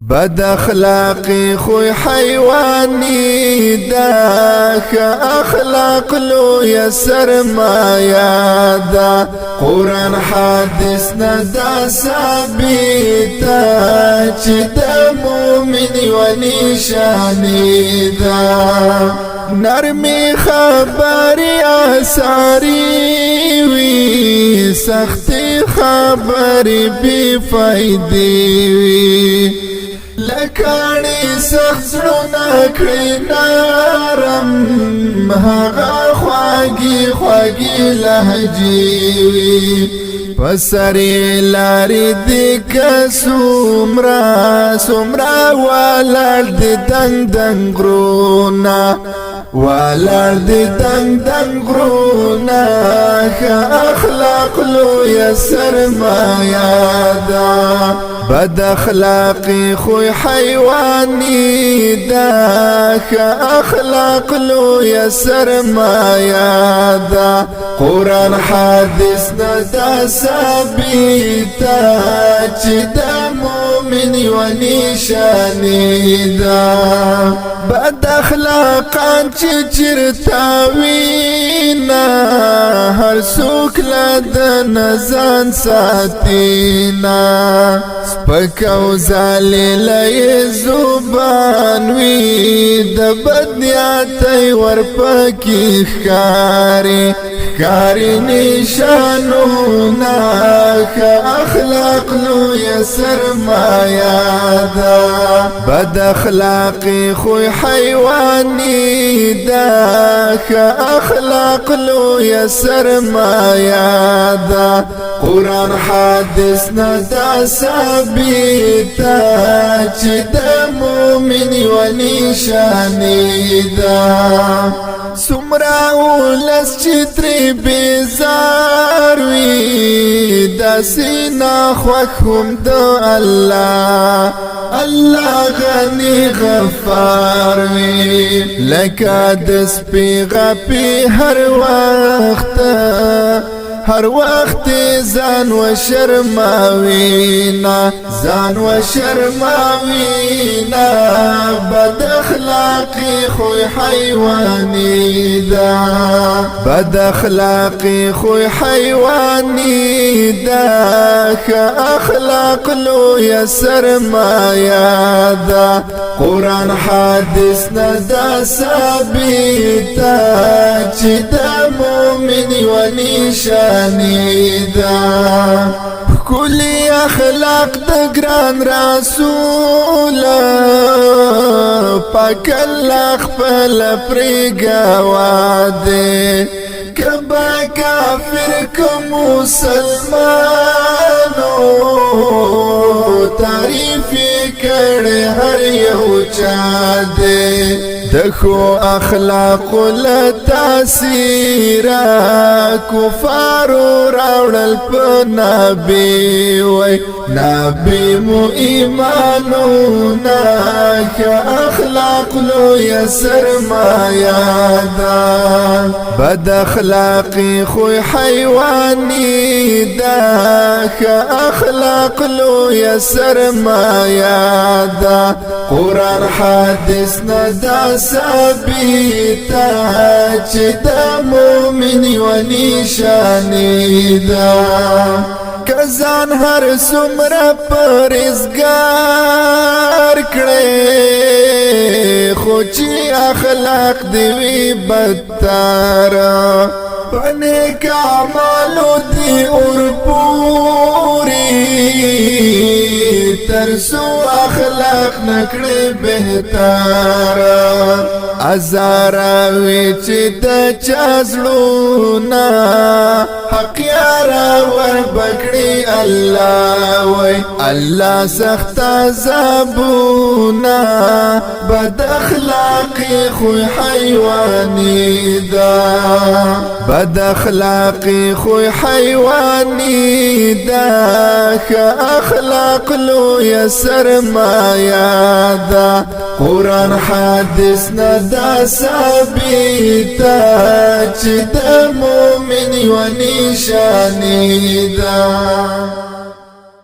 بد اخلاقی خوی حیوانی دا که اخلاق لوی سرمایا دا قرآن حدیث ندا ثابتا چی دا مومنی و نشانی دا نرمی خبری آثاری وی سختی خبری بی فائدی وی لکانی سخت زړونه کړي نرم هغه خواږي لهجې وي پسرې لارې دې که څومره ولاړ دې دنګ غرونه ولاړ دې دنګ غرونه ښه اخلاق لویه سرمایه ده بد اخلاقی خوی حیوانی دا که اخلاق لوی سرمایا دا قرآن حدیث ندا ثابتا چی دا مومنی و نشانی دا بد اخلاقان چی چرتاوینا هر سوک لدن زان ساتینا سپکو زالیلی زبان وی د بدیاتی ورپکی خکاری نشانونا که اخلاق لوی سرمایا دا بد اخلاقی خوی حیوانی دا که اخلاق لوی سرمایا دا قرآن حدیث ندا ثابتا چی دا مومنی و نشانی دا سمرا اولس چی تری بیزار وی دا سینا خوکم دا اللہ غنی غفار وی لکا دس پی غپی هر وقت زان و شرماوینا بد اخلاقی خوی حیوانی دا بد اخلاقی خوی حیوانی دا که اخلاق لوی سرمایا دا قرآن حدیث ندا ثابتا چی دا مومنی و نشانی دا کلی اخلاق د ګران رسول پاک الله خپل پرېږوا دې کبا کافر کوم مسلمانو تعریف کړي هر یو چا دې دخو اخلاق لتاثیر کفار راوړل په نبی وای نبی مو ایمانو نا که اخلاق لوی سرمایا دا بد اخلاقی خوی حیوانی دا که اخلاق لوی سرمایا دا قرآن حدیث ندا ثابتا چی دا مومنی و نشانی دا کزان هر سمرا پرزگار کڑے خوچی اخلاق دیوی بدتار پنے کامالو دی اور پوری ترسو اخلاق نکڑے بہتار ازاراوی چی دا چازلونا حق یارا ور بکڑی اللہ وی اللہ سخت عذابونا بد اخلاقی خوی حیوانی دا بد اخلاقی خوی حیوانی دا که اخلاق لوی سرمایا دا قرآن حدیث ندا ثابتا چی دا مومنی و نشانی دا